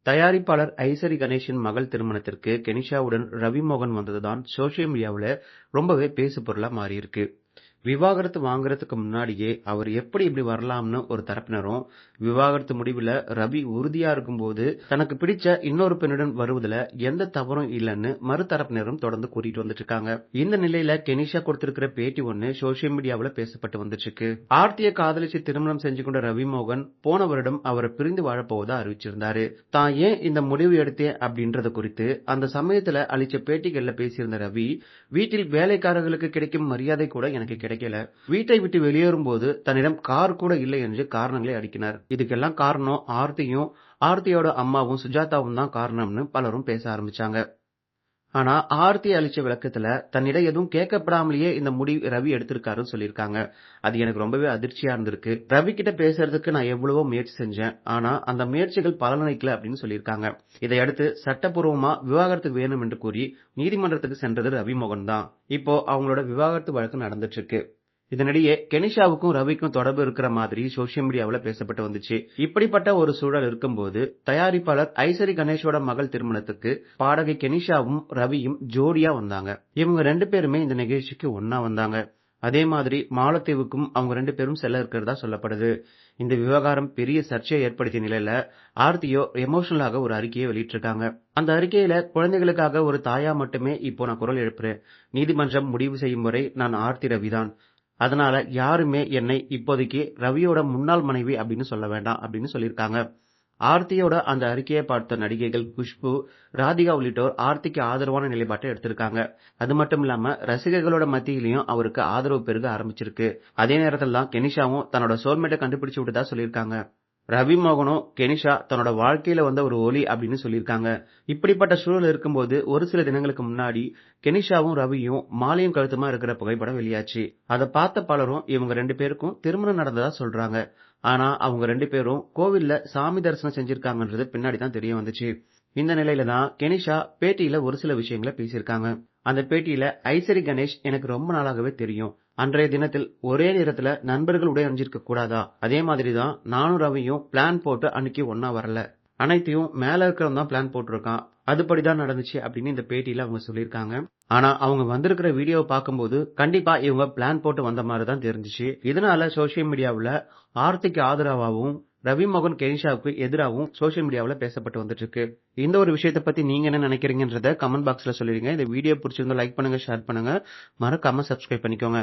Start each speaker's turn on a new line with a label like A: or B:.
A: தயாரிப்பாளர் ஐசரி கணேஷின் மகள் திருமணத்திற்கு கெனிஷாவுடன் ரவி மோகன் வந்ததுதான் சோசியல் மீடியாவுல ரொம்பவே பேசுபொருளா மாறியிருக்கு. விவாகரத்து வாங்குறதுக்கு முன்னாடியே அவர் எப்படி இப்படி வரலாம்னு ஒரு தரப்பினரும், விவாகரத்து முடிவுல ரவி உறுதியா இருக்கும்போது தனக்கு பிடிச்ச இன்னொரு பெண்ணுடன் வருவதுல எந்த தவறும் இல்லைன்னு மறுதரப்பினரும் தொடர்ந்து கூறிட்டு வந்துட்டு இருக்காங்க. இந்த நிலையில கெனிஷா கொடுத்திருக்கிற பேட்டி ஒண்ணு சோசியல் மீடியாவுல பேசப்பட்டு வந்துட்டு இருக்கு. ஆர்த்தியை காதலிச்சு திருமணம் செஞ்சு கொண்ட ரவி மோகன் போன வருடம் அவரை பிரிந்து வாழப்போவதா அறிவிச்சிருந்தாரு. தான் ஏன் இந்த முடிவு எடுத்தேன் அப்படின்றத குறித்து அந்த சமயத்துல அளிச்ச பேட்டிகள்ல பேசியிருந்த ரவி, வீட்டில் வேலைக்காரர்களுக்கு கிடைக்கும் மரியாதை கூட எனக்கு கிடைக்கல. வீட்டை விட்டு வெளியேறும்போது தன்னிடம் கார் கூட இல்லை என்று காரணங்களை அடுக்கினார். இதுக்கெல்லாம் காரணம் ஆர்த்தியும் ஆர்த்தியோட அம்மாவும் சுஜாதாவும் தான் காரணம்னு பலரும் பேச ஆரம்பிச்சாங்க. ஆனா ஆர்த்தி அளிச்ச விளக்கத்துல தன்னிடம் எதுவும் கேட்கப்படாமலேயே இந்த முடிவு ரவி எடுத்திருக்காருன்னு சொல்லியிருக்காங்க. அது எனக்கு ரொம்பவே அதிர்ச்சியா இருந்திருக்கு. ரவி கிட்ட பேசுறதுக்கு நான் எவ்வளவோ முயற்சி செஞ்சேன். ஆனா அந்த முயற்சிகள் பலனளிக்கல அப்படின்னு சொல்லியிருக்காங்க. இதையடுத்து சட்டப்பூர்வமா விவாகரத்து வேணும் என்று கூறி நீதிமன்றத்துக்கு சென்றது ரவி மோகன் தான். இப்போ அவங்களோட விவாகரத்து வழக்கு நடந்துட்டு இருக்கு. இதனிடையே கெனிஷாவுக்கும் ரவிக்கும் தொடர்பு இருக்கிற மாதிரி சோசியல் மீடியாவுல பேசப்பட்டு வந்துச்சு. இப்படிப்பட்ட ஒரு சூழல் இருக்கும்போது தயாரிப்பாளர் ஐசரி கணேஷோட மகள் திருமணத்துக்கு பாடகி கெனிஷாவும் ரவியும் ஜோடியா வந்தாங்க. இவங்க 2 பேருமே இந்த நிகழ்ச்சிக்கு ஒண்ணா வந்தாங்க. அதே மாதிரி மாலத்தீவுக்கும் அவங்க 2 பேரும் செல்ல இருக்கிறதா சொல்லப்படுது. இந்த விவகாரம் பெரிய சர்ச்சையை ஏற்படுத்திய நிலையில ஆர்த்தியோ எமோஷனலாக ஒரு அறிக்கையை வெளியிட்டிருக்காங்க. அந்த அறிக்கையில குழந்தைகளுக்காக ஒரு தாயா மட்டுமே இப்போ நான் குரல் எழுப்புறேன். நீதிமன்றம் முடிவு செய்யும் வரை நான் ஆர்த்தி ரவிதான். அதனால யாருமே என்னை இப்போதைக்கு ரவியோட முன்னாள் மனைவி அப்படின்னு சொல்ல வேண்டாம் அப்படின்னு சொல்லியிருக்காங்க. ஆர்த்தியோட அந்த அறிக்கையை பார்த்த நடிகைகள் குஷ்பு, ராதிகா உள்ளிட்டோர் ஆர்த்திக்கு ஆதரவான நிலைப்பாட்டை எடுத்திருக்காங்க. அது மட்டும் இல்லாம ரசிகர்களோட மத்தியிலையும் அவருக்கு ஆதரவு பெருக ஆரம்பிச்சிருக்கு. அதே நேரத்துல தான் கெனிஷாவும் தன்னோட சோல்மேட்டை கண்டுபிடிச்சு விட்டதா சொல்லியிருக்காங்க. ரவி மோகனும் கெனிஷா தன்னோட வாழ்க்கையில வந்த ஒரு ஒலி அப்படின்னு சொல்லியிருக்காங்க. இப்படிப்பட்ட சூழல் இருக்கும்போது ஒரு சில தினங்களுக்கு முன்னாடி கெனிஷாவும் ரவியும் மாலையும் கழுத்துமா இருக்கிற புகைப்படம் வெளியாச்சு. அதை பார்த்த பலரும் இவங்க 2 பேருக்கும் திருமணம் நடந்ததா சொல்றாங்க. ஆனா அவங்க 2 பேரும் கோவில்ல சாமி தரிசனம் செஞ்சிருக்காங்கன்றது பின்னாடி தான் தெரிய வந்துச்சு. இந்த நிலையில தான் கெனிஷா பேட்டியில ஒரு சில விஷயங்களை பேசியிருக்காங்க. அந்த பேட்டியில ஐசரி கணேஷ் எனக்கு ரொம்ப நாளாகவே தெரியும். அன்றைய தினத்தில் ஒரே நேரத்துல நண்பர்கள் உடை அணிஞ்சிருக்க கூடாதா? அதே மாதிரி தான் நானும் ரவியும் பிளான் போட்டு அன்னைக்கு ஒண்ணா வரல. அனைத்தையும் மேல இருக்கிறவன் தான் பிளான் போட்டிருக்கான். அதுபடிதான் நடந்துச்சு அப்படின்னு இந்த பேட்டியில அவங்க சொல்லியிருக்காங்க. ஆனா அவங்க வந்திருக்கிற வீடியோவை பார்க்கும்போது கண்டிப்பா இவங்க பிளான் போட்டு வந்த மாதிரி தான் தெரிஞ்சுச்சு. இதனால சோசியல் மீடியாவுல ஆர்த்திக்கு ஆதரவாகவும் ரவி மோகன் கெனிஷாவுக்கு எதிராகவும் சோசியல் மீடியாவுல பேசப்பட்டு வந்துட்டு இருக்கு. இந்த ஒரு விஷயத்தை பத்தி நீங்க என்ன நினைக்கிறீங்கன்றத கமெண்ட் பாக்ஸ்ல சொல்லிருங்க. இந்த வீடியோ பிடிச்சிருந்தா லைக் பண்ணுங்க, ஷேர் பண்ணுங்க, மறக்காம சப்ஸ்கிரைப் பண்ணிக்கோங்க.